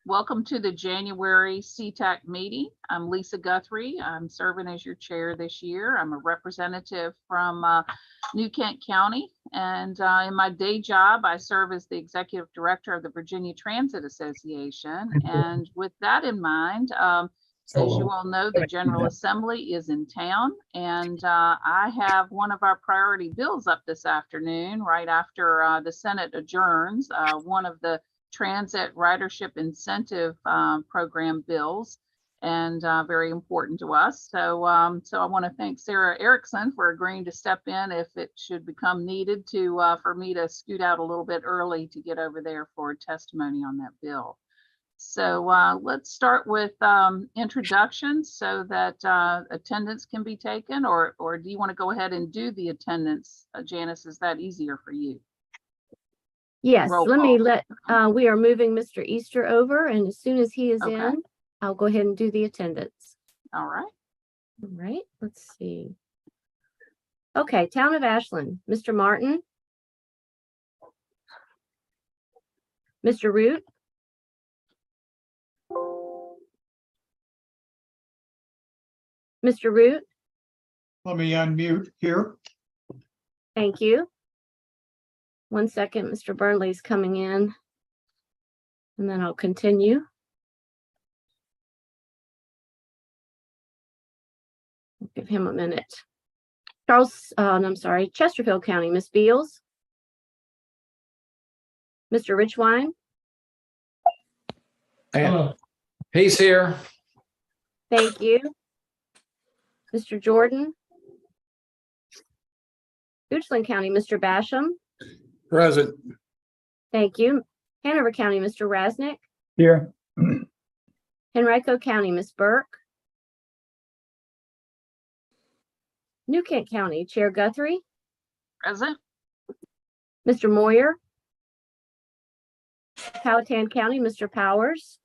Welcome to the January CTAC meeting. I'm Lisa Guthrie. I'm serving as your chair this year. I'm a representative from New Kent County, and in my day job, I serve as the executive director of the Virginia Transit Association. And with that in mind, as you all know, the General Assembly is in town, and I have one of our priority bills up this afternoon, right after the Senate adjourns, one of the transit ridership incentive program bills, and very important to us. So I want to thank Sarah Erickson for agreeing to step in if it should become needed to for me to scoot out a little bit early to get over there for testimony on that bill. So let's start with introductions so that attendance can be taken, or do you want to go ahead and do the attendance? Janice, is that easier for you? Yes, we are moving Mr. Easter over, and as soon as he is in, I'll go ahead and do the attendance. All right. All right, let's see. Okay, Town of Ashland, Mr. Martin. Mr. Root. Mr. Root. Let me unmute here. Thank you. 1 second, Mr. Burnley's coming in, and then I'll continue. I'll give him a minute. Chesterfield County, Ms. Beals. Mr. Richwine. He's here. Thank you. Mr. Jordan. Goochland County, Mr. Basham. Present. Thank you. Hanover County, Mr. Rasnick. Here. Henrico County, Ms. Burke. New Kent County, Chair Guthrie. Present. Mr. Moyer. Powhatan County, Mr. Powers.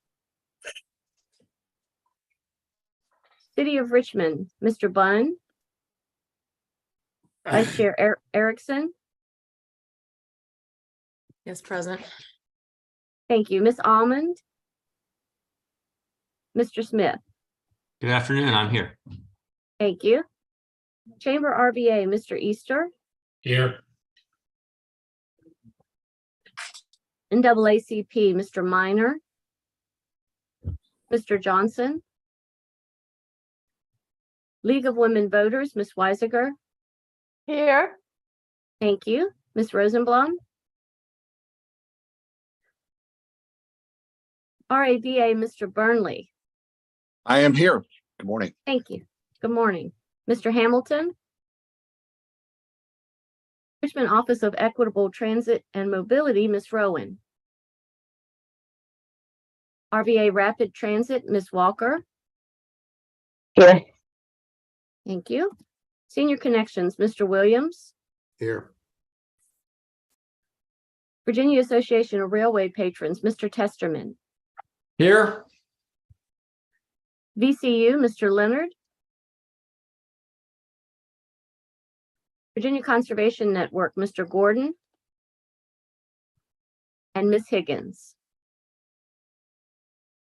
City of Richmond, Mr. Bunn. Vice Chair Erickson. Yes, present. Thank you. Ms. Almond. Mr. Smith. Good afternoon. I'm here. Thank you. Chamber RVA, Mr. Easter. Here. NAACP, Mr. Minor. Mr. Johnson. League of Women Voters, Ms. Weisiger. Here. Thank you. Ms. Rosenblum. RAVA, Mr. Burnley. I am here. Good morning. Thank you. Good morning. Mr. Hamilton. Richmond Office of Equitable Transit and Mobility, Ms. Rowan. RVA Rapid Transit, Ms. Walker. Here. Thank you. Senior Connections, Mr. Williams. Here. Virginia Association of Railway Patrons, Mr. Testerman. Here. VCU, Mr. Leonard. Virginia Conservation Network, Mr. Gordon. And Ms. Higgins.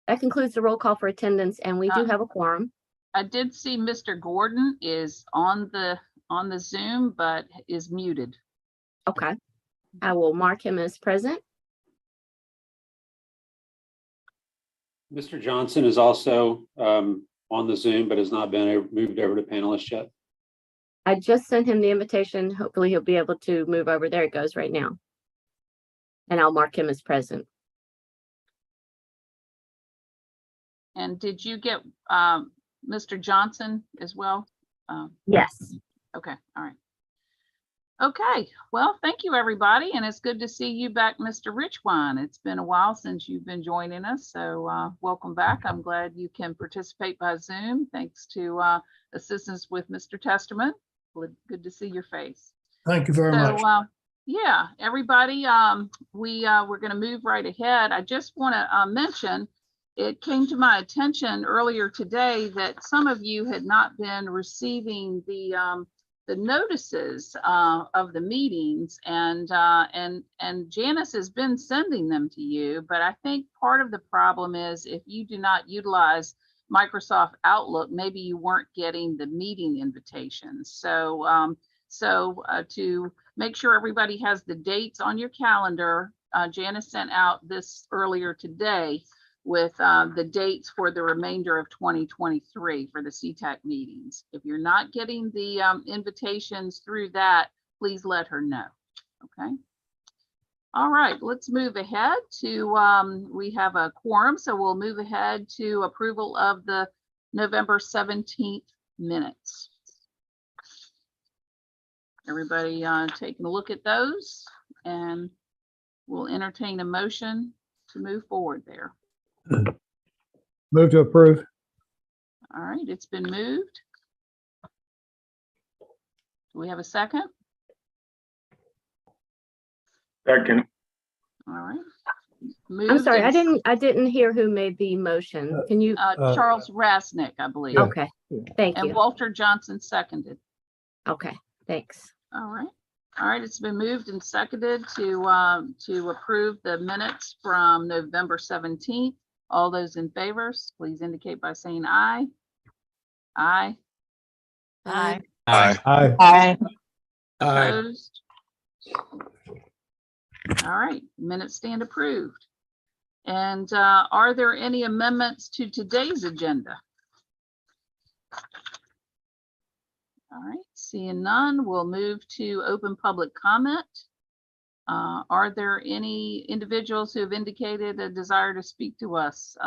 That concludes the roll call for attendance, and we do have a quorum. I did see Mr. Gordon is on the Zoom, but is muted. Okay. I will mark him as present. Mr. Johnson is also on the Zoom, but has not been moved over to panelist yet. I just sent him the invitation. Hopefully he'll be able to move over. There it goes right now. And I'll mark him as present. And did you get Mr. Johnson as well? Yes. Okay. All right. Okay. Well, thank you, everybody. And it's good to see you back, Mr. Richwine. It's been a while since you've been joining us. So welcome back. I'm glad you can participate by Zoom. Thanks to assistance with Mr. Testerman. Good to see your face. Thank you very much. Yeah, everybody, we're going to move right ahead. I just want to mention, it came to my attention earlier today that some of you had not been receiving the the notices of the meetings, and Janice has been sending them to you, but I think part of the problem is if you do not utilize Microsoft Outlook, maybe you weren't getting the meeting invitations. So to make sure everybody has the dates on your calendar, Janice sent out this earlier today with the dates for the remainder of 2023 for the CTAC meetings. If you're not getting the invitations through that, please let her know, okay? All right, let's move ahead to, we have a quorum, so we'll move ahead to approval of the November 17th minutes. Everybody taking a look at those, and we'll entertain a motion to move forward there. Move to approve. All right, it's been moved. Do we have a second? Second. All right. I'm Moved sorry, and I didn't hear who made the motion. Can you? Charles Rasnick, I believe. Yeah. Okay, thank And you. Walter Johnson seconded. Okay, thanks. All right. All right, it's been moved and seconded to approve the minutes from November 17th. All those in favor, please indicate by saying aye. Aye. Aye. Aye. Aye. Aye. Opposed? All right, minutes stand approved. And are there any amendments to today's agenda? All right, seeing none, we'll move to open public comment. Are there any individuals who have indicated a desire to speak to us,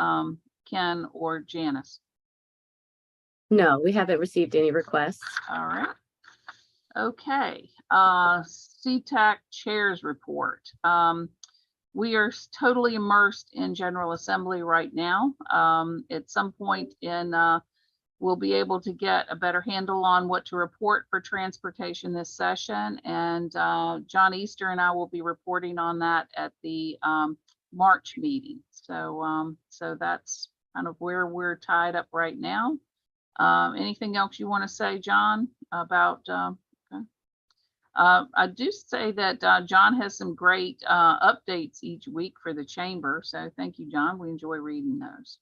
Ken or Janice? No, we haven't received any requests. All right. Okay, CTAC Chairs Report. We are totally immersed in General Assembly right now. At some point in, we'll be able to get a better handle on what to report for transportation this session. And John Easter and I will be reporting on that at the March meeting. So, so that's kind of where we're tied up right now. Anything else you want to say, John, about, okay. I do say that John has some great updates each week for the chamber. So thank you, John. We enjoy reading those.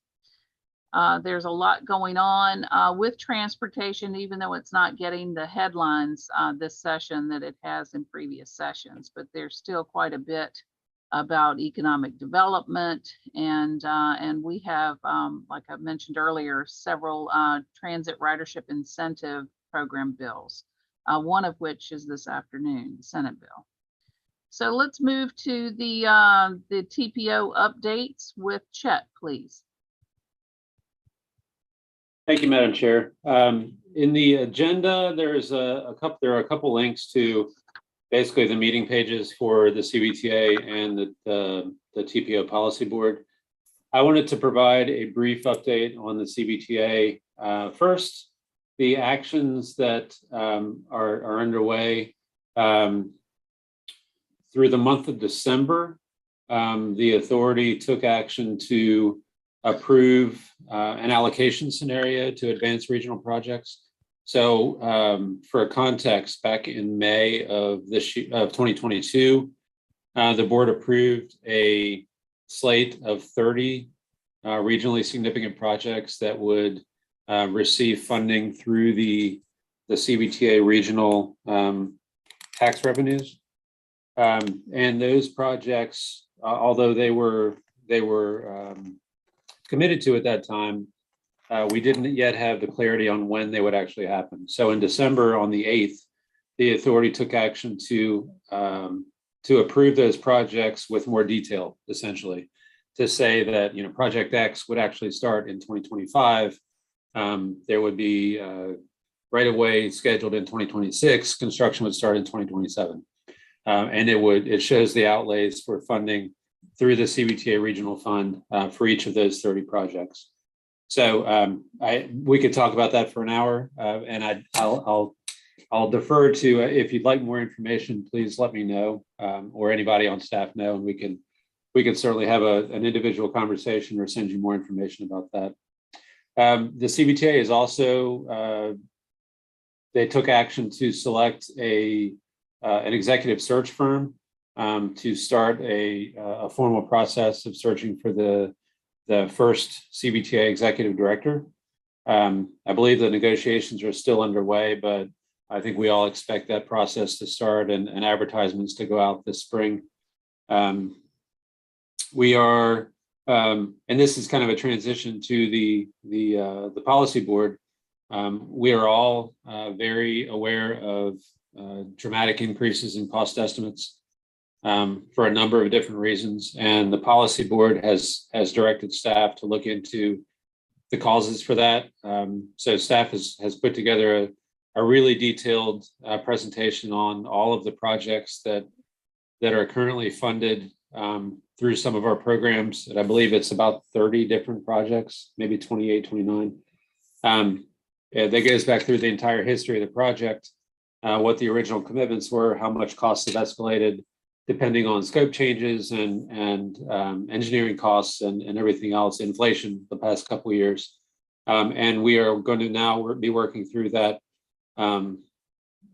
There's a lot going on with transportation, even though it's not getting the headlines this session that it has in previous sessions, but there's still quite a bit about economic development. And we have, like I mentioned earlier, several transit ridership incentive program bills, one of which is this afternoon, the Senate bill. So let's move to the TPO updates with Chet, please. Thank you, Madam Chair. In the agenda, there are a couple links to basically the meeting pages for the CBTA and the TPO Policy Board. I wanted to provide a brief update on the CBTA. First, the actions that are underway through the month of December. The authority took action to approve an allocation scenario to advance regional projects. So for context, back in May of 2022, the board approved a slate of 30 regionally significant projects that would receive funding through the CBTA regional tax revenues. And those projects, although they were committed to at that time, we didn't yet have the clarity on when they would actually happen. So in December, on the 8th, the authority took action to approve those projects with more detail, essentially, to say that, you know, Project X would actually start in 2025. There would be right away scheduled in 2026. Construction would start in 2027, and it shows the outlays for funding through the CBTA Regional Fund for each of those 30 projects. So we could talk about that for an hour, and I'll defer to, if you'd like more information, please let me know, or anybody on staff know, and we can certainly have an individual conversation or send you more information about that. The CBTA is also, they took action to select an executive search firm to start a formal process of searching for the first CBTA executive director. I believe the negotiations are still underway, but I think we all expect that process to start and advertisements to go out this spring. We are, and this is kind of a transition to the policy board. We are all very aware of dramatic increases in cost estimates for a number of different reasons, and the policy board has directed staff to look into the causes for that. So staff has put together a really detailed presentation on all of the projects that are currently funded through some of our programs. And I believe it's about 30 different projects, maybe 28, 29. That goes back through the entire history of the project, what the original commitments were, how much costs have escalated, depending on scope changes and engineering costs and everything else, inflation the past couple of years. And we are going to now be working through that.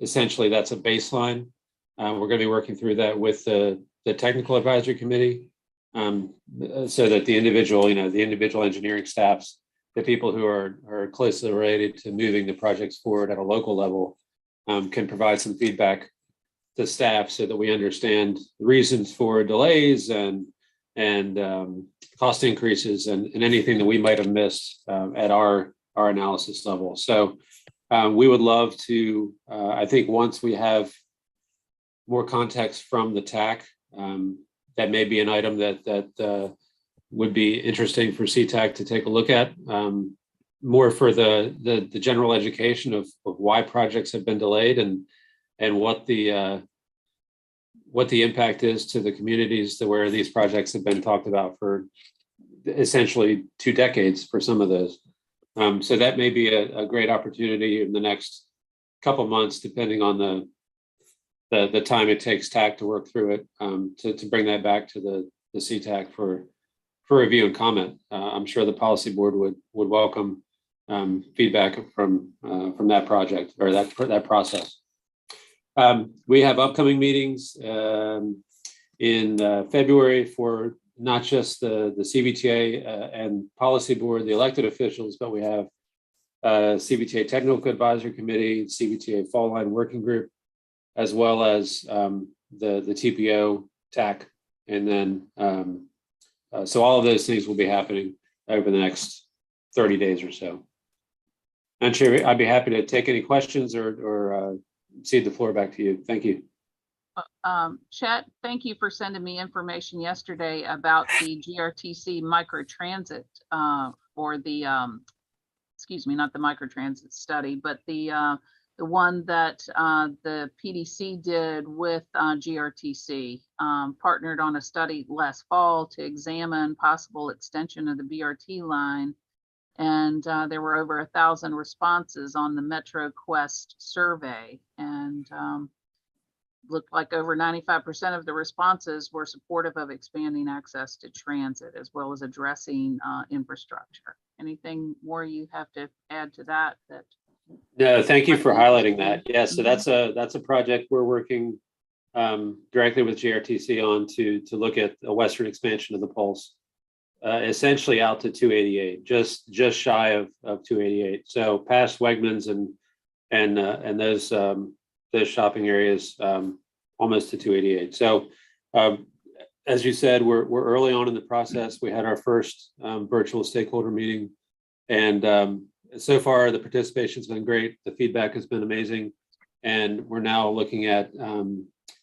Essentially, that's a baseline. We're going to be working through that with the technical advisory committee, so that the individual engineering staffs, the people who are closely related to moving the projects forward at a local level, can provide some feedback to staff so that we understand the reasons for delays and cost increases and anything that we might have missed at our analysis level. So we would love to, I think once we have more context from the TAC, that may be an item that would be interesting for CTAC to take a look at, more for the general education of why projects have been delayed and what the impact is to the communities where these projects have been talked about for essentially 2 decades for some of those. So that may be a great opportunity in the next couple months, depending on the time it takes TAC to work through it, to bring that back to the CTAC for review and comment. I'm sure the policy board would welcome feedback from that project or that process. We have upcoming meetings in February for not just the CBTA and policy board, the elected officials, but we have CBTA Technical Advisory Committee, CBTA Fall Line Working Group, as well as the TPO TAC. And then, so all of those things will be happening over the next 30 days or so. And Chair, I'd be happy to take any questions or cede the floor back to you. Thank you. Chet, thank you for sending me information yesterday about the GRTC microtransit for the, excuse me, not the microtransit study, but the one that the PDC did with GRTC, partnered on a study last fall to examine possible extension of the BRT line. And there were over 1,000 responses on the MetroQuest survey, and looked like over 95% of the responses were supportive of expanding access to transit as well as addressing infrastructure. Anything more you have to add to that? No, thank you for highlighting that. Yeah, so that's a project we're working directly with GRTC on to look at a western expansion of the Pulse, essentially out to 288, just shy of 288. So past Wegmans and those shopping areas, almost to 288. So as you said, we're early on in the process. We had our first virtual stakeholder meeting, and so far the participation's been great. The feedback has been amazing, and we're now looking at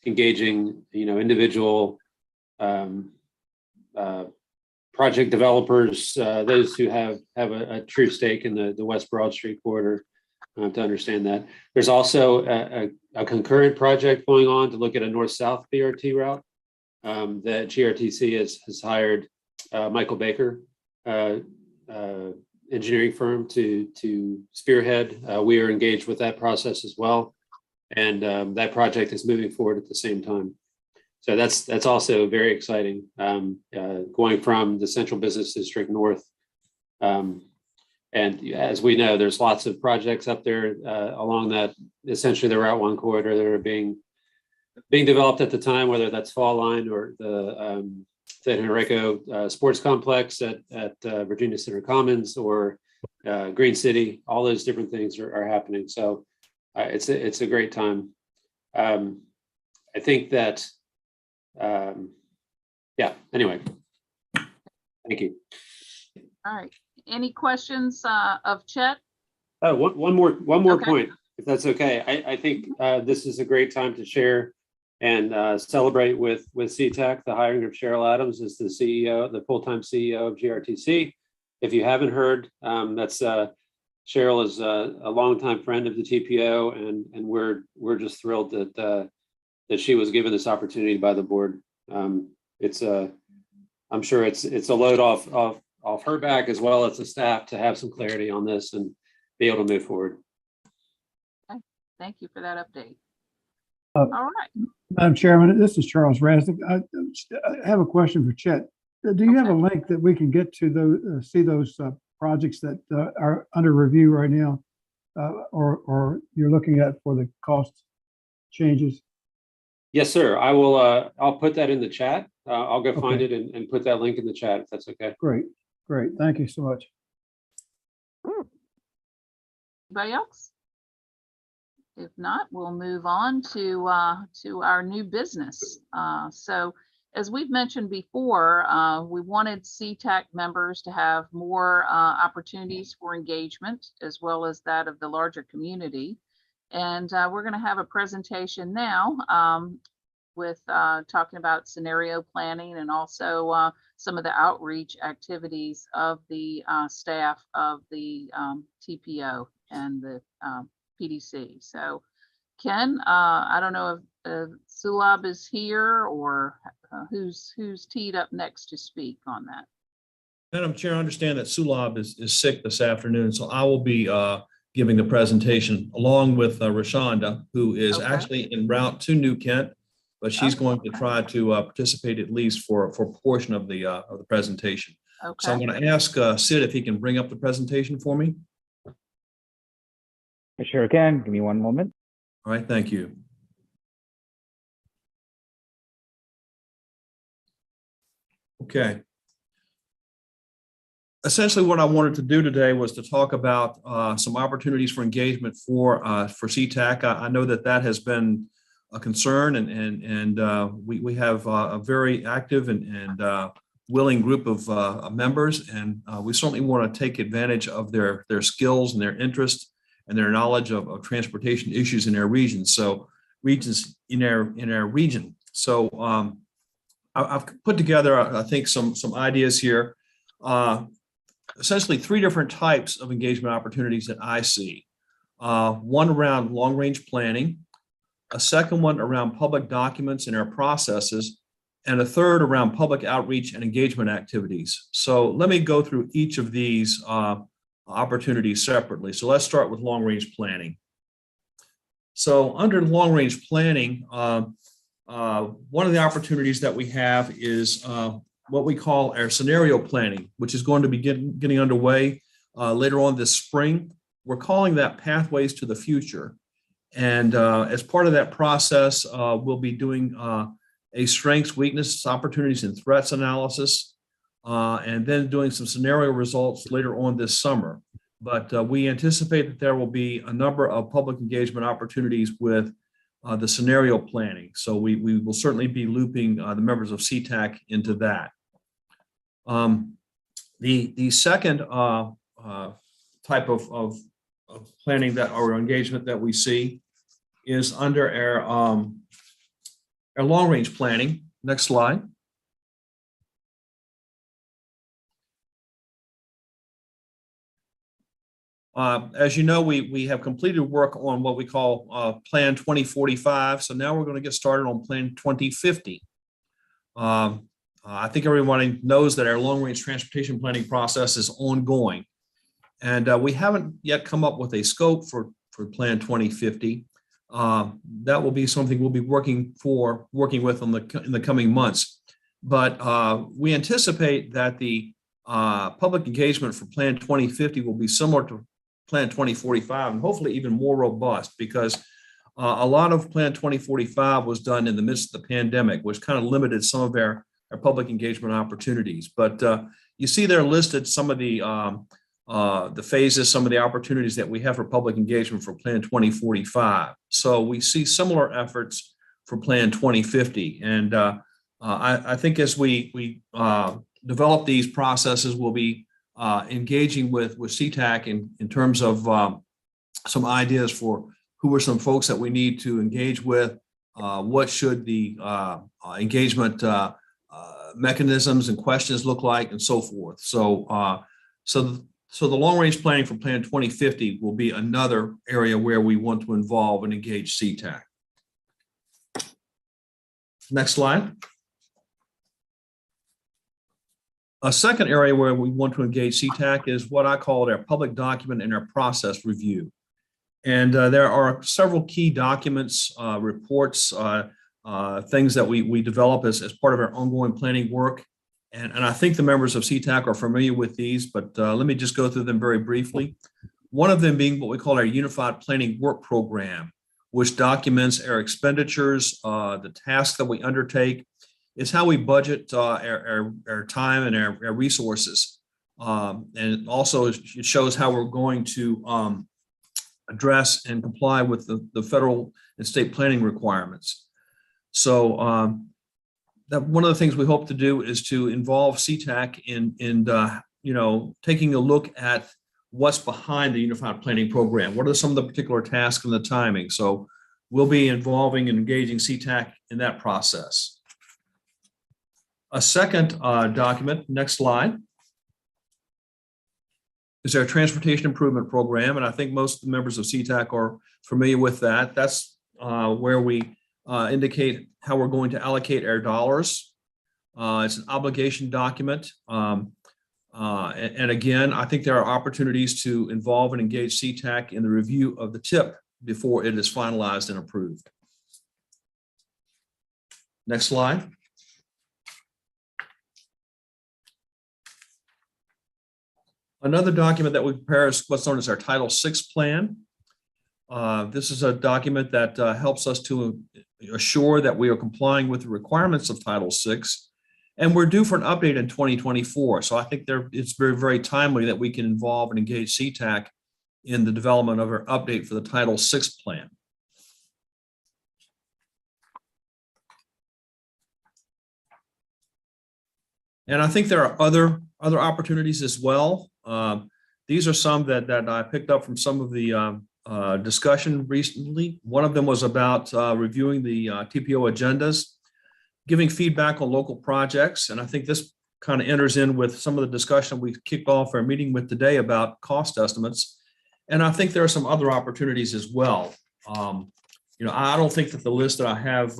engaging, individual project developers, those who have a true stake in the West Broad Street corridor, to understand that. There's also a concurrent project going on to look at a north-south BRT route that GRTC has hired Michael Baker, engineering firm, to spearhead. We are engaged with that process as well, and that project is moving forward at the same time. So that's also very exciting, going from the central business district north And as we know, there's lots of projects up there along that, essentially the Route 1 corridor that are being developed at the time, whether that's Fall Line or the San Henrico Sports Complex at Virginia Center Commons or Green City. All those different things are happening. So it's a great time. I think that, yeah, anyway, thank you. All right. Any questions of Chet? Oh, one more Okay. point, if that's okay. I think this is a great time to share and celebrate with CTAC, the hiring of Cheryl Adams as the CEO, the full-time CEO of GRTC. If you haven't heard, that's Cheryl is a longtime friend of the TPO, and we're just thrilled that she was given this opportunity by the board. I'm sure it's a load off her back as well as the staff to have some clarity on this and be able to move forward. Thank you for that update. Uh, All right. Madam Chairman, this is Charles Rasnick. I have a question for Chet. Do you have a link that we can get to those, see those projects that are under review right now, or you're looking at for the cost changes? Yes, sir. I will. I'll put that in the chat. I'll go find Okay. it and put that link in the chat if that's okay. Great. Thank you so much. Anybody else? If not, we'll move on to our new business. So as we've mentioned before, we wanted CTAC members to have more opportunities for engagement as well as that of the larger community. And we're going to have a presentation now with talking about scenario planning and also some of the outreach activities of the staff of the TPO and the PDC. So Ken, I don't know if Sulab is here or who's teed up next to speak on that. Madam Chair, I understand that Sulab is sick this afternoon, so I will be giving the presentation along with Rashonda, who is Okay. actually en route to New Kent, but she's going to try to participate at least for a portion of the presentation. So I'm Okay. going to ask Sid if he can bring up the presentation for me. I sure can. Give me one moment. All right, thank you. Okay. Essentially, what I wanted to do today was to talk about some opportunities for engagement for CTAC. I know that has been a concern, and we have a very active and willing group of members, and we certainly want to take advantage of their skills and their interest and their knowledge of transportation issues in their regions. So regions in our region. So I've put together, I think, some ideas here. Essentially 3 different types of engagement opportunities that I see. One around long-range planning, a second one around public documents and our processes, and a third around public outreach and engagement activities. So let me go through each of these opportunities separately. So let's start with long-range planning. So under long-range planning, one of the opportunities that we have is what we call our scenario planning, which is going to be getting underway later on this spring. We're calling that Pathways to the Future. And as part of that process, we'll be doing a strengths, weaknesses, opportunities, and threats analysis, and then doing some scenario results later on this summer. But we anticipate that there will be a number of public engagement opportunities with the scenario planning. So we will certainly be looping the members of CTAC into that. The second type of planning that or engagement that we see is under our long-range planning. Next slide. As you know, we have completed work on what we call Plan 2045. So now we're going to get started on Plan 2050. I think everyone knows that our long-range transportation planning process is ongoing. And we haven't yet come up with a scope for Plan 2050. That will be something we'll be working with in the coming months. But we anticipate that the public engagement for Plan 2050 will be similar to Plan 2045 and hopefully even more robust, because a lot of Plan 2045 was done in the midst of the pandemic, which kind of limited some of our public engagement opportunities. But you see there listed some of the phases, some of the opportunities that we have for public engagement for Plan 2045. So we see similar efforts for Plan 2050. And I think as we develop these processes, we'll be engaging with CTAC in terms of some ideas for who are some folks that we need to engage with, what should the engagement mechanisms and questions look like, and so forth. So the long-range planning for Plan 2050 will be another area where we want to involve and engage CTAC. Next slide. A second area where we want to engage CTAC is what I call our public document and our process review. And there are several key documents, reports, things that we develop as part of our ongoing planning work. And I think the members of CTAC are familiar with these, but let me just go through them very briefly. One of them being what we call our Unified Planning Work Program, which documents our expenditures, the tasks that we undertake. It's how we budget our time and our resources. And also it shows how we're going to address and comply with the federal and state planning requirements. So that one of the things we hope to do is to involve CTAC in taking a look at what's behind the Unified Planning Program. What are some of the particular tasks and the timing? So we'll be involving and engaging CTAC in that process. A second document, next slide, is our Transportation Improvement Program. And I think most members of CTAC are familiar with that. That's where we indicate how we're going to allocate our dollars. It's an obligation document. And again, I think there are opportunities to involve and engage CTAC in the review of the TIP before it is finalized and approved. Next slide. Another document that we prepare is what's known as our Title VI plan. This is a document that helps us to assure that we are complying with the requirements of Title VI, and we're due for an update in 2024. So I think it's very, very timely that we can involve and engage CTAC in the development of our update for the Title VI plan. And I think there are other opportunities as well. These are some that I picked up from some of the discussion recently. One of them was about reviewing the TPO agendas, giving feedback on local projects. And I think this kind of enters in with some of the discussion we kicked off our meeting with today about cost estimates. And I think there are some other opportunities as well. I don't think that the list that I have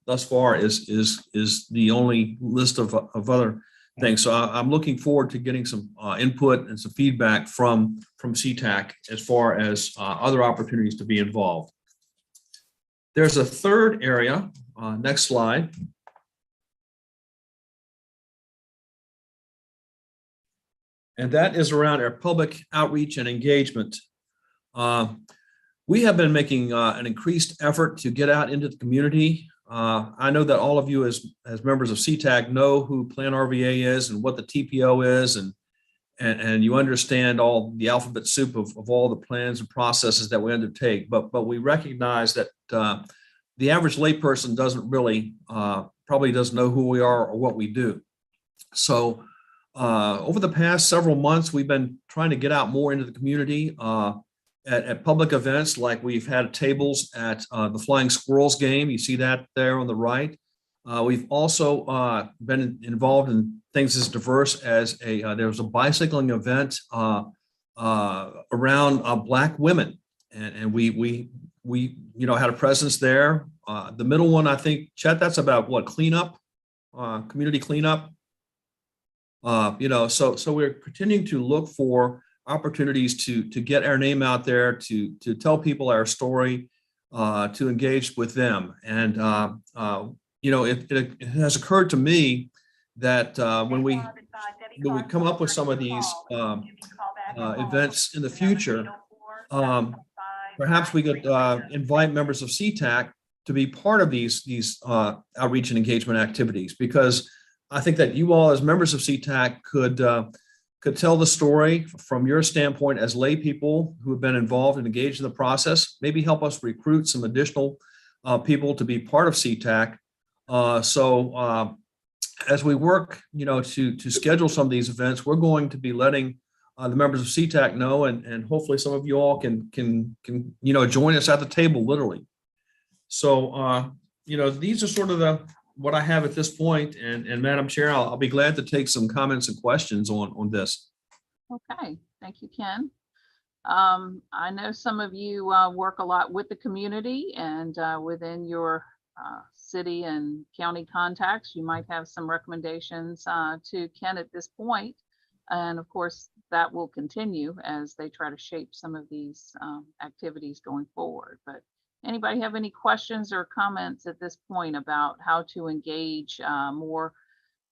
thus far is the only list of other things. So I'm looking forward to getting some input and some feedback from CTAC as far as other opportunities to be involved. There's a third area, next slide. And that is around our public outreach and engagement. We have been making an increased effort to get out into the community. I know that all of you as members of CTAC know who Plan RVA is and what the TPO is, and you understand all the alphabet soup of all the plans and processes that we undertake. But we recognize that the average layperson doesn't really, probably doesn't know who we are or what we do. So over the past several months, we've been trying to get out more into the community at public events, like we've had tables at the Flying Squirrels game. You see that there on the right. We've also been involved in things as diverse as there was a bicycling event around Black women, and we had a presence there. The middle one, I think, Chet, that's about what, cleanup, community cleanup. So we're continuing to look for opportunities to get our name out there, to tell people our story, to engage with them. And it has occurred to me that when we when we come up with some of these events in the future, perhaps we could invite members of CTAC to be part of these outreach and engagement activities, because I think that you all as members of CTAC could tell the story from your standpoint as lay people who have been involved and engaged in the process, maybe help us recruit some additional people to be part of CTAC. So as we work, to schedule some of these events, we're going to be letting the members of CTAC know, and hopefully some of you all can join us at the table, literally. So, these are sort of what I have at this point, and Madam Chair, I'll be glad to take some comments and questions on this. Okay, thank you, Ken. I know some of you work a lot with the community and within your city and county contacts. You might have some recommendations to Ken at this point. And of course, that will continue as they try to shape some of these activities going forward. But anybody have any questions or comments at this point about how to engage more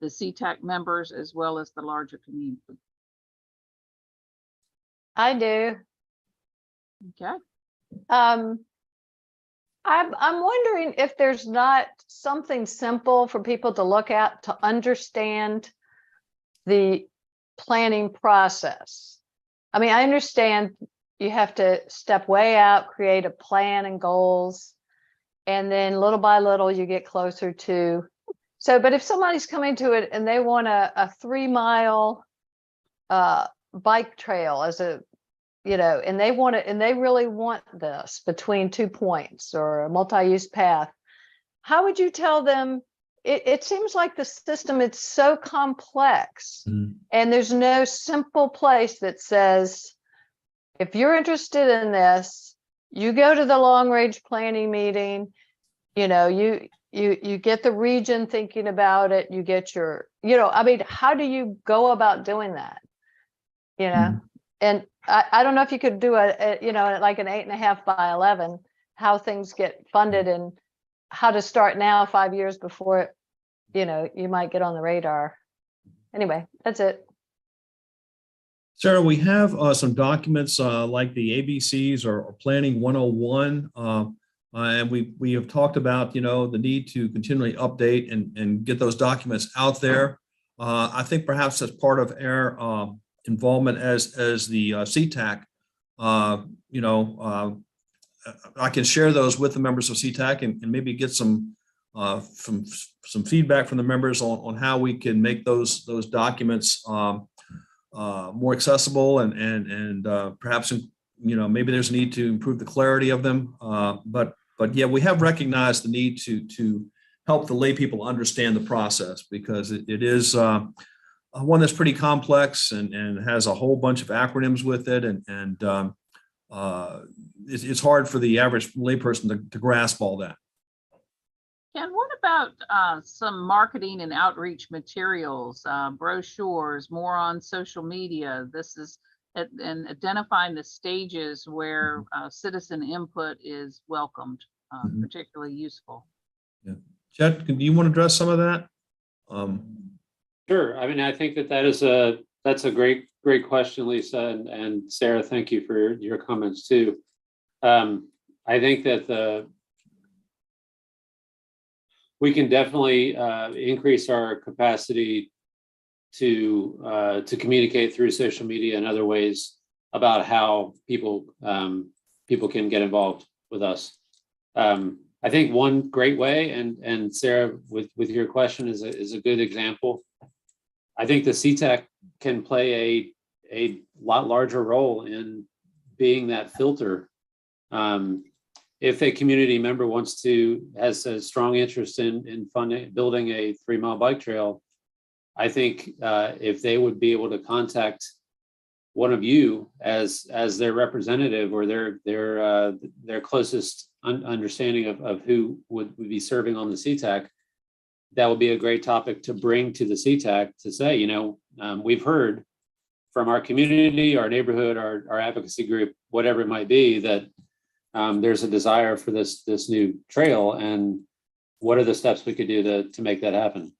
the CTAC members as well as the larger community? I do. Okay. I'm wondering if there's not something simple for people to look at to understand the planning process. I mean, I understand you have to step way out, create a plan and goals, and then little by little you get closer to. So, but if somebody's coming to it and they want a 3-mile bike trail as a, and they want it, and they really want this between 2 points or a multi-use path, how would you tell them? It seems like the system, it's so complex, and there's no simple place that says, if you're interested in this, you go to the long range planning meeting, you get the region thinking about it, you get your, I mean, how do you go about doing that? And I don't know if you could do like an 8.5 by 11, how things get funded and how to start now 5 years before, you might get on the radar. Anyway, that's it. Sarah, we have some documents like the ABCs or Planning 101. And we have talked about, the need to continually update and get those documents out there. I think perhaps as part of our involvement as the CTAC, I can share those with the members of CTAC and maybe get some feedback from the members on how we can make those documents more accessible and perhaps maybe there's a need to improve the clarity of them. But yeah, we have recognized the need to help the lay people understand the process, because it is one that's pretty complex and has a whole bunch of acronyms with it, and it's hard for the average layperson to grasp all that. Ken, what about some marketing and outreach materials, brochures, more on social media? This is and identifying the stages where citizen input is welcomed, particularly useful. Yeah, Chet, do you want to address some of that? Sure. I mean, I think that's a great question, Lisa, and Sarah. Thank you for your comments too. I think that we can definitely increase our capacity to communicate through social media and other ways about how people can get involved with us. I think one great way, and Sarah, with your question is a good example. I think the CTAC can play a lot larger role in being that filter. If a community member has a strong interest in building a 3-mile bike trail, I think if they would be able to contact one of you as their representative or their closest understanding of who would be serving on the CTAC, that would be a great topic to bring to the CTAC to say, we've heard from our community, our neighborhood, our advocacy group, whatever it might be, that there's a desire for this new trail, and what are the steps we could do to make that happen?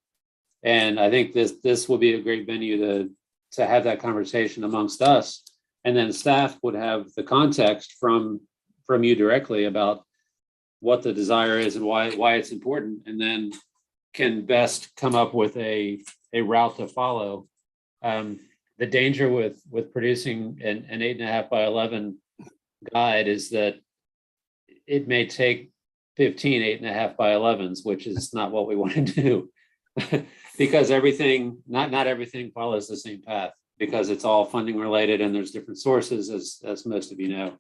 And I think this will be a great venue to have that conversation amongst us. And then staff would have the context from you directly about what the desire is and why it's important, and then can best come up with a route to follow. The danger with producing an 8.5 by 11 guide is that it may take 15 8.5 by 11s, which is not what we want to do. Because not everything follows the same path, because it's all funding related and there's different sources, as most of you know.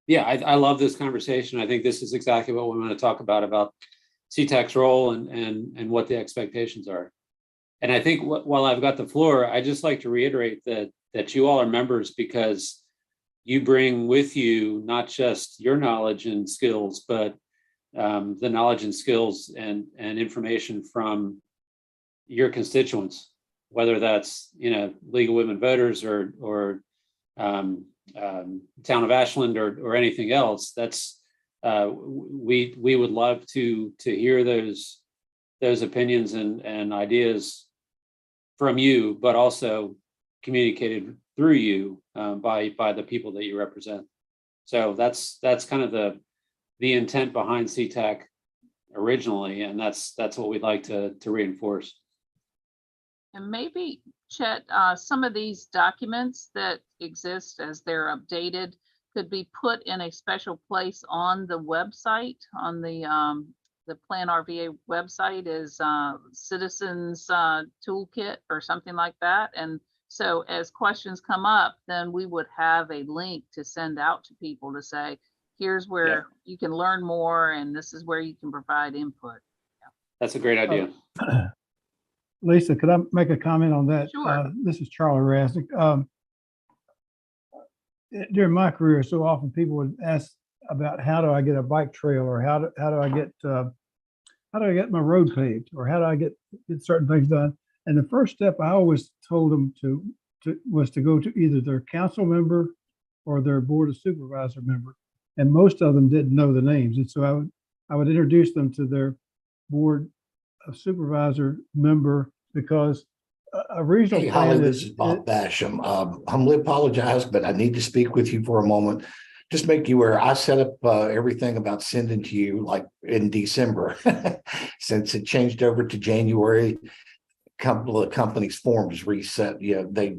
Yeah, I love this conversation. I think this is exactly what we want to talk about CTAC's role and what the expectations are. And I think while I've got the floor, I just like to reiterate that you all are members because you bring with you not just your knowledge and skills, but the knowledge and skills and information from your constituents, whether that's League of Women Voters or Town of Ashland or anything else. That's we would love to hear those opinions and ideas from you, but also communicated through you by the people that you represent. So that's kind of the intent behind CTAC originally, and that's what we'd like to reinforce. And maybe, Chet, some of these documents that exist as they're updated could be put in a special place on the website, on the Plan RVA website is Citizens Toolkit or something like that. And so as questions come up, then we would have a link to send out to people to say, here's where you can learn more, and this is where you can provide input. That's a great idea. Lisa, could I make a comment on that? Sure. This is Charlie Rasnick. During my career, so often people would ask about how do I get a bike trail, or how do I get my road paved, or how do I get certain things done. And the first step I always told them was to go to either their council member or their board of supervisor member. And most of them didn't know the names. And so I would introduce them to their board of supervisor member, because a regional Hey, plan Holly, this is Bob Basham. Humbly apologize, but I need to speak with you for a moment. Just make you aware, I set up everything about sending to you like in December. Since it changed over to January, a couple of companies' forms reset. Yeah, they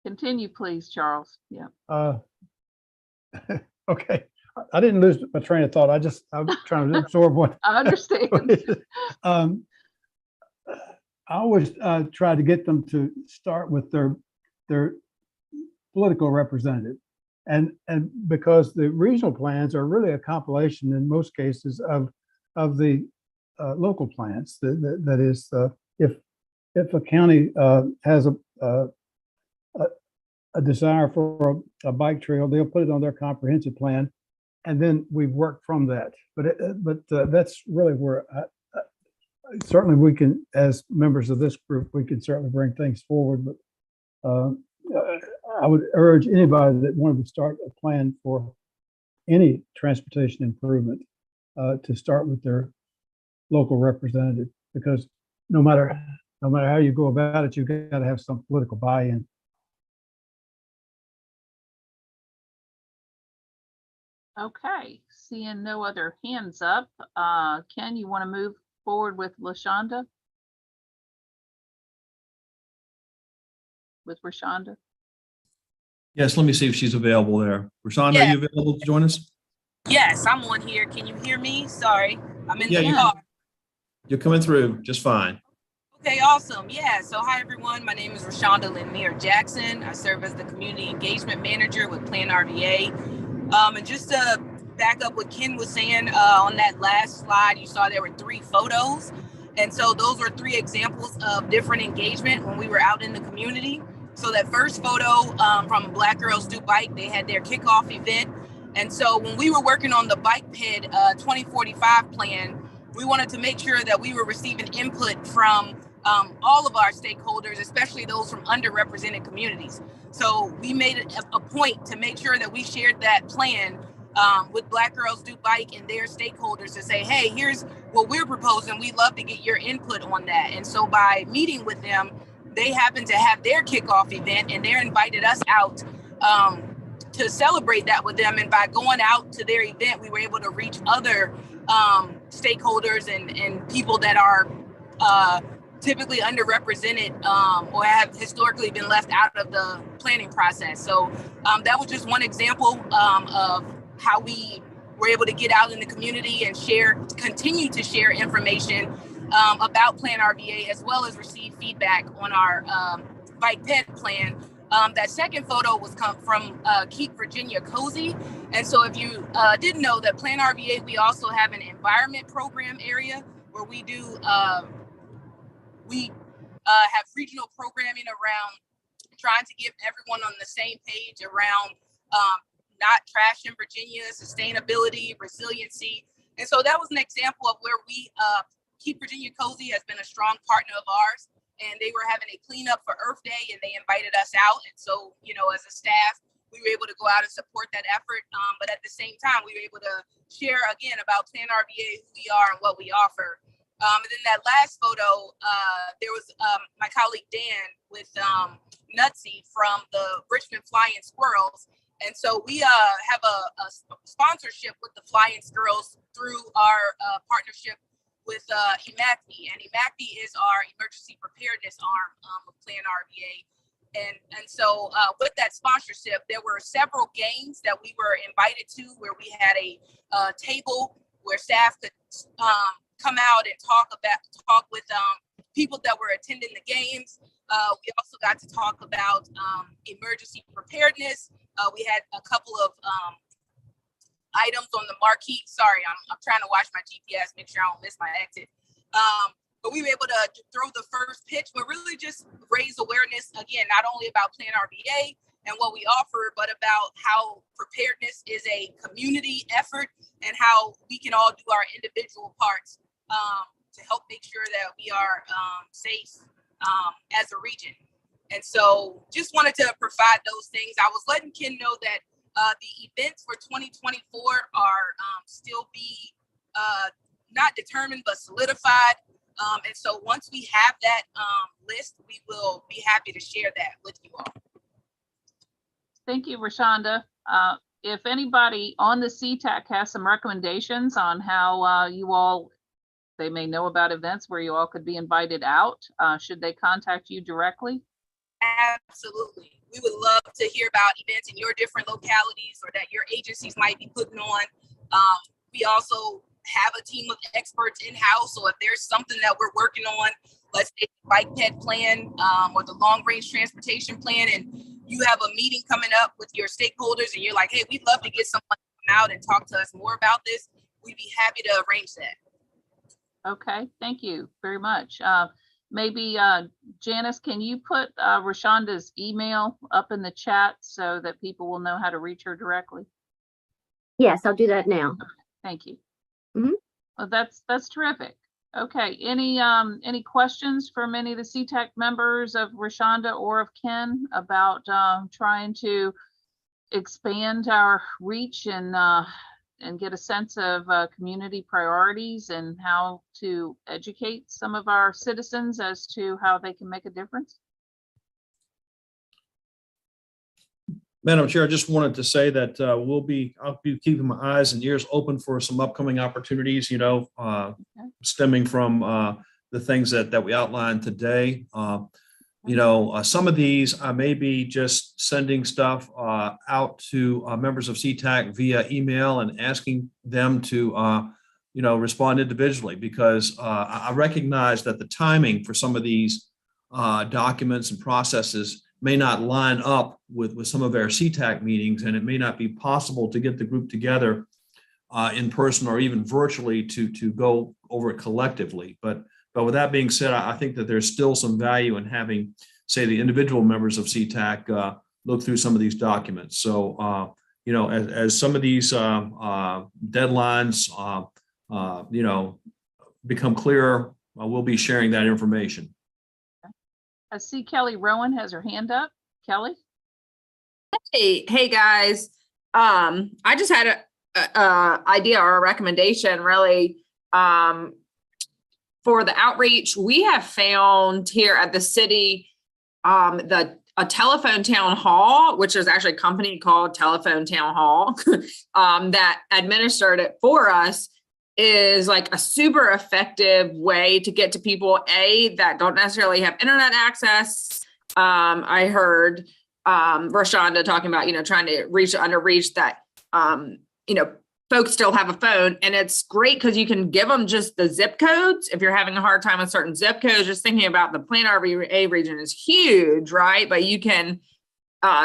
Continue, please, Charles. Yeah. Okay. I didn't lose my train of thought. I was trying to absorb what. I understand. I always try to get them to start with their political representative, and because the regional plans are really a compilation in most cases of the local plans. That is, if a county has a desire for a bike trail, they'll put it on their comprehensive plan, and then we work from that. But that's really where certainly we can, as members of this group, we can certainly bring things forward. But I would urge anybody that wanted to start a plan for any transportation improvement to start with their local representative, because no matter how you go about it, you've got to have some political buy-in. Okay, seeing no other hands up, Ken, you want to move forward with LaShonda? With Rashonda? Yes, let me see if she's available there. Rashonda, are you available to join us? Yes, I'm on here. Can you hear me? Sorry, I'm in the Yeah, car. You're coming through just fine. Okay, awesome. Yeah, so hi everyone. My name is Rashonda Lanier Jackson. I serve as the Community Engagement Manager with Plan RVA. And just to back up what Ken was saying, on that last slide, you saw there were 3 photos. And so those were 3 examples of different engagement when we were out in the community. So that first photo from Black Girls Do Bike, they had their kickoff event. And so when we were working on the Bike PID 2045 plan, we wanted to make sure that we were receiving input from all of our stakeholders, especially those from underrepresented communities. So we made it a point to make sure that we shared that plan with Black Girls Do Bike and their stakeholders to say, hey, here's what we're proposing. We'd love to get your input on that. And so by meeting with them, they happen to have their kickoff event and they're invited us out to celebrate that with them. And by going out to their event, we were able to reach other stakeholders and people that are typically underrepresented or have historically been left out of the planning process. So that was just one example of how we were able to get out in the community and continue to share information about Plan RVA, as well as receive feedback on our bike ped plan. That second photo was from Keep Virginia Cozy. And so if you didn't know that Plan RVA, we also have an environment program area where we do, have regional programming around trying to get everyone on the same page around not trash in Virginia, sustainability, resiliency. And so that was an example of where we, Keep Virginia Cozy has been a strong partner of ours, and they were having a cleanup for Earth Day and they invited us out. And so, you know, as a staff, we were able to go out and support that effort. But at the same time, we were able to share again about Plan RVA, who we are and what we offer. And then that last photo, there was my colleague Dan with Nutsy from the Richmond Flying Squirrels. And so we have a sponsorship with the Flying Squirrels through our partnership with EMACD. And EMACD is our emergency preparedness arm of Plan RVA. And so with that sponsorship, there were several games that we were invited to where we had a table where staff could come out and talk with people that were attending the games. We also got to talk about emergency preparedness. We had a couple of items on the marquee. Sorry, I'm trying to watch my GPS, make sure I don't miss my exit. But we were able to throw the first pitch, but really just raise awareness, again, not only about Plan RVA and what we offer, but about how preparedness is a community effort and how we can all do our individual parts to help make sure that we are safe as a region. And so just wanted to provide those things. I was letting Ken know that the events for 2024 are still be not determined, but solidified. And so once we have that list, we will be happy to share that with you all. Thank you, Rashonda. If anybody on the CTAC has some recommendations on how you all, they may know about events where you all could be invited out, should they contact you directly? Absolutely. We would love to hear about events in your different localities or that your agencies might be putting on. We also have a team of experts in-house. So if there's something that we're working on, let's say the bike ped plan or the long range transportation plan, and you have a meeting coming up with your stakeholders and you're like, hey, we'd love to get someone to come out and talk to us more about this, we'd be happy to arrange that. Okay, thank you very much. Maybe Janice, can you put Rashonda's email up in the chat so that people will know how to reach her directly? Yes, I'll do that now. Thank you. Mm-hmm. Well, that's terrific. Okay, any questions from any of the CTAC members of Rashonda or of Ken about trying to expand our reach and get a sense of community priorities and how to educate some of our citizens as to how they can make a difference? Madam Chair, I just wanted to say that I'll be keeping my eyes and ears open for some upcoming opportunities, you know, stemming from the things that we outlined today. You know, some of these I may be just sending stuff out to members of CTAC via email and asking them to, you know, respond individually, because I recognize that the timing for some of these documents and processes may not line up with some of our CTAC meetings, and it may not be possible to get the group together in person or even virtually to go over it collectively. But with that being said, I think that there's still some value in having, say, the individual members of CTAC look through some of these documents. So, you know, as some of these deadlines, you know, become clearer, we'll be sharing that information. I see Kelly Rowan has her hand up. Kelly? Hey guys. I just had idea or a recommendation really for the outreach. We have found here at the city a telephone town hall, which is actually a company called Telephone Town Hall that administered it for us, is like a super effective way to get to people that don't necessarily have internet access. I heard Rashonda talking about, trying to reach the underreached that, folks still have a phone, and it's great because you can give them just the zip codes. If you're having a hard time with certain zip codes, just thinking about the Plan RVA region is huge, right? But you can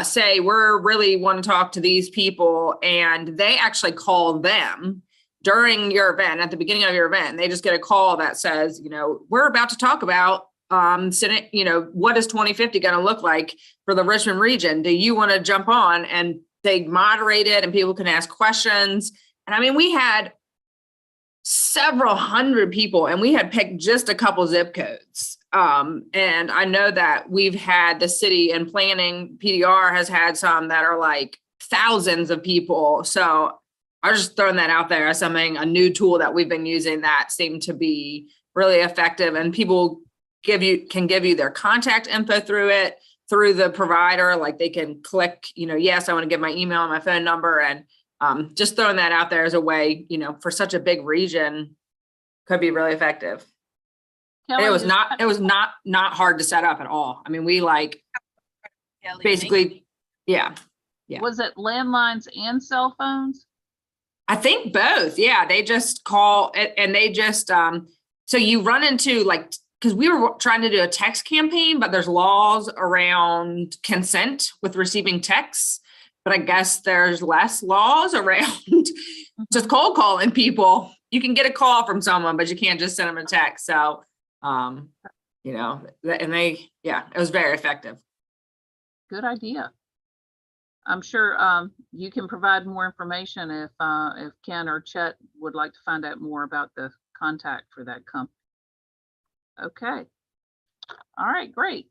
say, we're really want to talk to these people, and they actually call them during your event, at the beginning of your event. They just get a call that says, we're about to talk about Senate, what is 2050 going to look like for the Richmond region? Do you want to jump on? And they moderate it, and people can ask questions. And I mean, we had several hundred people, and we had picked just a couple zip codes. And I know that we've had the city and planning PDR has had some that are like thousands of people. So I was just throwing that out there as a new tool that we've been using that seemed to be really effective. And people can give you their contact info through the provider. Like they can click, yes, I want to give my email and my phone number. And just throwing that out there as a way, for such a big region could be really effective. Kelly, And it was not hard to set up at all. I mean, we basically, yeah. Was it landlines and cell phones? I think both. Yeah. They just call it, and they just, so you run into because we were trying to do a text campaign, but there's laws around consent with receiving texts. But I guess there's less laws around just cold calling people. You can get a call from someone, but you can't just send them a text. So, and it was very effective. Good idea. I'm sure you can provide more information if Ken or Chet would like to find out more about the contact for that company. Okay. All right, great.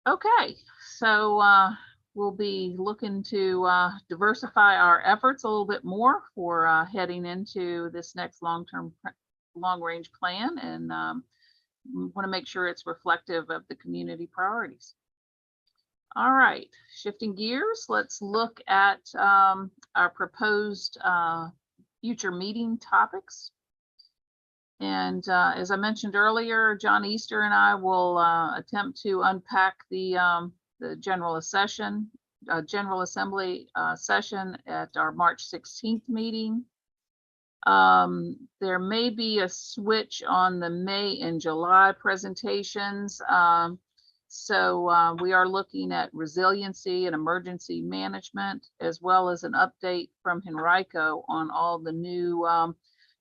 Okay, so we'll be looking to diversify our efforts a little bit more for heading into this next long-range plan, and we want to make sure it's reflective of the community priorities. All right, shifting gears, let's look at our proposed future meeting topics. And as I mentioned earlier, John Easter and I will attempt to unpack the General Assembly session at our March 16th meeting. There may be a switch on the May and July presentations. So we are looking at resiliency and emergency management, as well as an update from Henrico on all the new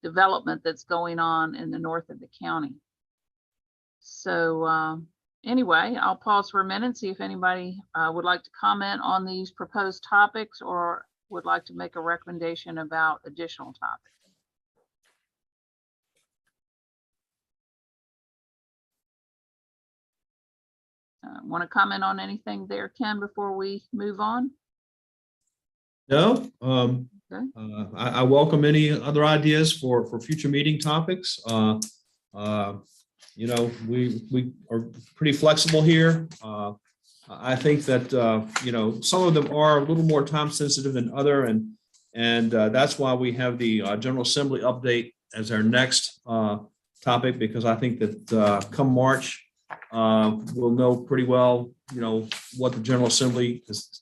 development that's going on in the north of the county. So anyway, I'll pause for a minute, see if anybody would like to comment on these proposed topics or would like to make a recommendation about additional topics. Want to comment on anything there, Ken, before we move on? No. Okay. I welcome any other ideas for future meeting topics. We are pretty flexible here. I think that some of them are a little more time sensitive than other, and that's why we have the General Assembly update as our next topic, because I think that come March we'll know pretty well what the General Assembly has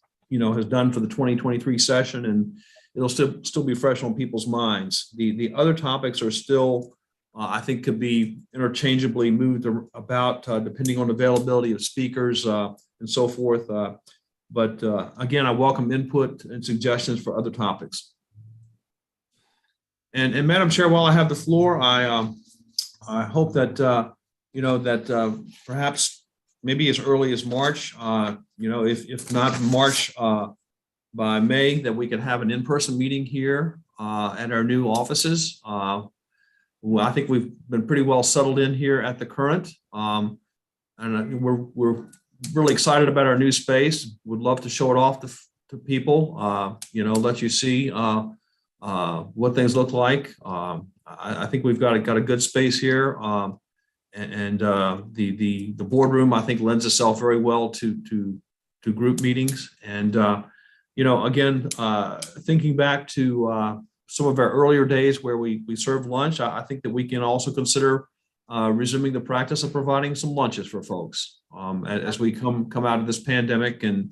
done for the 2023 session, and it'll still be fresh on people's minds. The other topics are still, I think, could be interchangeably moved about depending on availability of speakers and so forth. But again, I welcome input and suggestions for other topics. And Madam Chair, while I have the floor, I hope that perhaps maybe as early as March, if not March, by May, that we could have an in-person meeting here at our new offices. I think we've been pretty well settled in here at the current, and we're really excited about our new space. Would love to show it off to people, let you see what things look like. I think we've got a good space here. The boardroom, I think, lends itself very well to group meetings. And, again, thinking back to some of our earlier days where we served lunch, I think that we can also consider resuming the practice of providing some lunches for folks as we come out of this pandemic and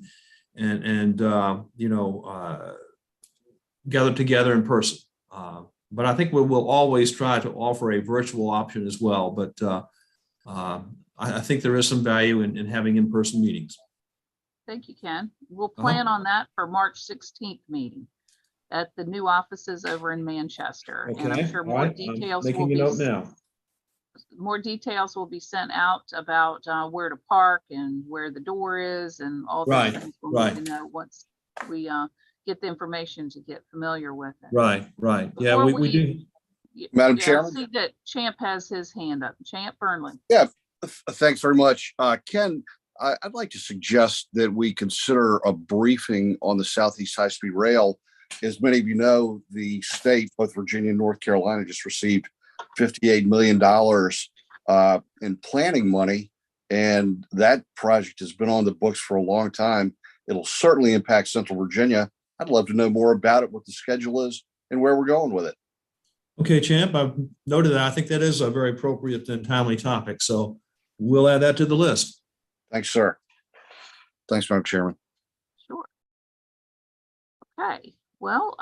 gather together in person. But I think we'll always try to offer a virtual option as well. But I think there is some value in having in-person meetings. Thank you, Ken. We'll plan on that for March 16th meeting at the new offices over in Manchester. And I'm sure more details will be more details will be sent out about where to park and where the door is and all those things we'll need to know once we get the information to get familiar with it. Right. Yeah, we do. Madam Chairman? I see that Champ has his hand up. Champ Burnley. Yeah, thanks very much. Ken, I'd like to suggest that we consider a briefing on the Southeast High Speed Rail. As many of you know, the state, both Virginia and North Carolina, just received $58 million in planning money. And that project has been on the books for a long time. It'll certainly impact Central Virginia. I'd love to know more about it, what the schedule is, and where we're going with it. Okay, Champ, I've noted that. I think that is a very appropriate and timely topic. So we'll add that to the list. Thanks, sir. Thanks, Madam Chairman. Sure. Okay. Well,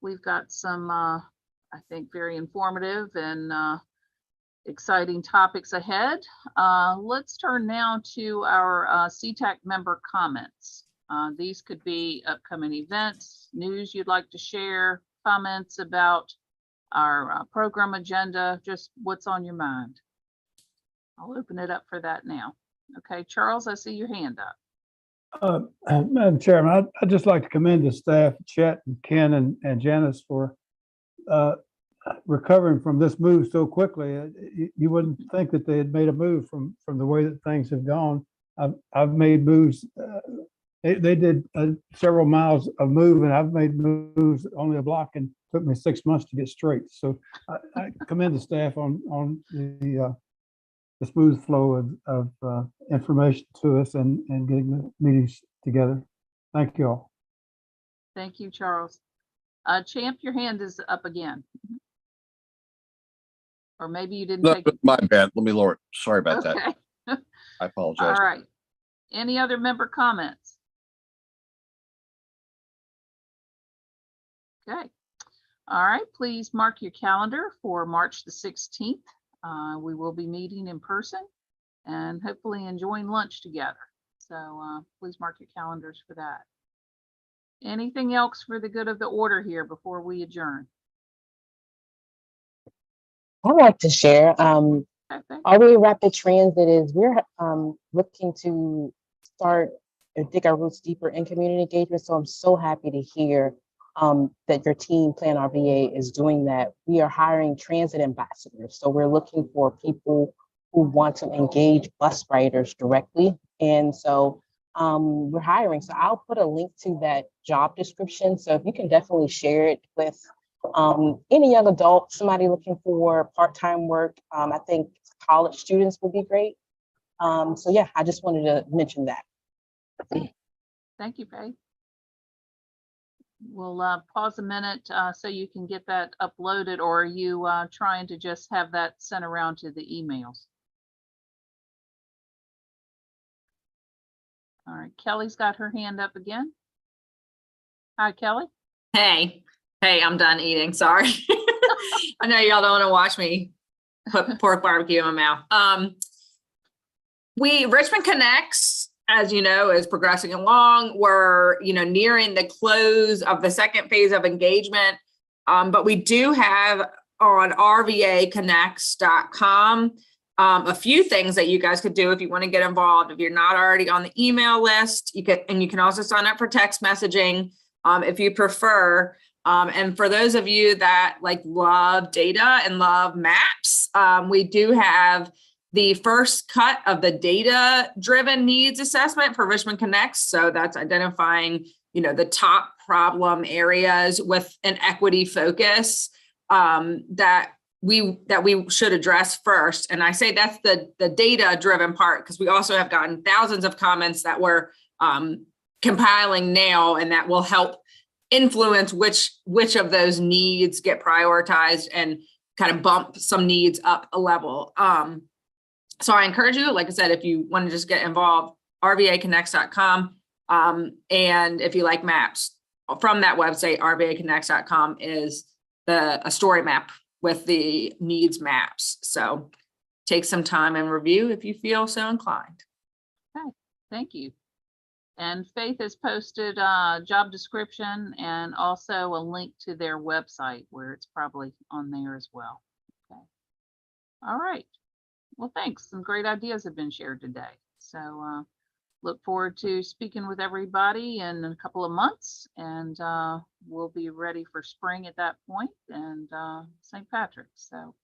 we've got some, I think, very informative and exciting topics ahead. Let's turn now to our CTAC member comments. These could be upcoming events, news you'd like to share, comments about our program agenda, just what's on your mind. I'll open it up for that now. Okay, Charles, I see your hand up. Madam Chairman, I'd just like to commend the staff, Chet and Ken and Janice, for recovering from this move so quickly. You wouldn't think that they had made a move from the way that things have gone. I've made moves. They did several miles of move, and I've made moves only a block, and took me 6 months to get straight. So I commend the staff on the smooth flow of information to us and getting the meetings together. Thank you all. Thank you, Charles. Champ, your hand is up again. Or maybe you didn't take it. My bad. Let me lower it. Sorry about that. I apologize. All right. Any other member comments? Okay. All right. Please mark your calendar for March the 16th. We will be meeting in person and hopefully enjoying lunch together. So please mark your calendars for that. Anything else for the good of the order here before we adjourn? I'd like to share. RVA Rapid Transit is we're looking to start and dig our roots deeper in community engagement. So I'm so happy to hear that your team, Plan RVA, is doing that. We are hiring transit ambassadors. So we're looking for people who want to engage bus riders directly. And so we're hiring. So I'll put a link to that job description. So if you can definitely share it with any young adult, somebody looking for part-time work. I think college students would be great. So yeah, I just wanted to mention that. Thank you, Faye. We'll pause a minute so you can get that uploaded, or are you trying to just have that sent around to the emails? All right, Kelly's got her hand up again. Hi, Kelly. Hey, I'm done eating. Sorry. I know y'all don't want to watch me put pork barbecue in my mouth. Richmond Connects, as you know, is progressing along. We're, nearing the close of the second phase of engagement. But we do have on rvaconnects.com a few things that you guys could do if you want to get involved. If you're not already on the email list, you can also sign up for text messaging if you prefer. And for those of you that love data and love maps, we do have the first cut of the data-driven needs assessment for Richmond Connects. So that's identifying the top problem areas with an equity focus that we should address first. And I say that's the data driven part, because we also have gotten thousands of comments that we're compiling now, and that will help influence which of those needs get prioritized and kind of bump some needs up a level. So I encourage you, like I said, if you want to just get involved, rvaconnects.com. And if you like maps, from that website, rvaconnects.com is a story map with the needs maps. So take some time and review if you feel so inclined. Okay, thank you. And Faith has posted a job description and also a link to their website where it's probably on there as well. Okay. All right. Well, thanks. Some great ideas have been shared today. So look forward to speaking with everybody in a couple of months, and we'll be ready for spring at that point, and St. Patrick's. So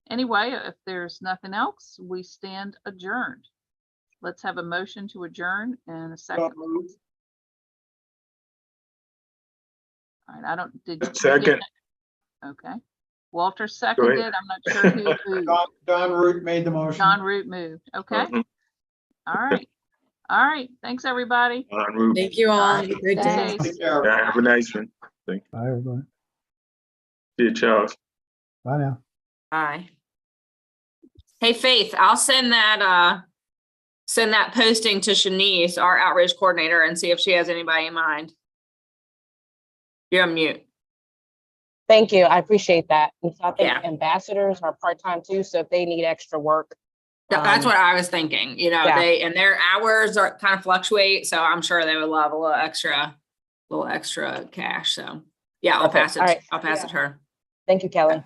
anyway, if there's nothing else, we stand adjourned. Let's have a motion to adjourn and a second. All right, I don't, did you? Second. Okay. Walter seconded. I'm not sure who moved. Don Root made the motion. Don Root moved. Okay. All right. All right. Thanks, everybody. Thank you all. Have a great day. Thanks. Take care. Yeah, have a nice one. Thank you. Bye, everybody. See you, Charles. Bye now. Bye. Hey, Faith, I'll send that posting to Shanice, our outreach coordinator, and see if she has anybody in mind. You're on mute. Thank you. I appreciate that. And so I think Yeah. ambassadors are part-time too. So if they need extra work. That's what I was thinking. Yeah. Their hours are kind of fluctuate. So I'm sure they would love a little extra cash. So yeah, I'll Perfect. pass it. All right. I'll pass it to her. Thank you, Kelly.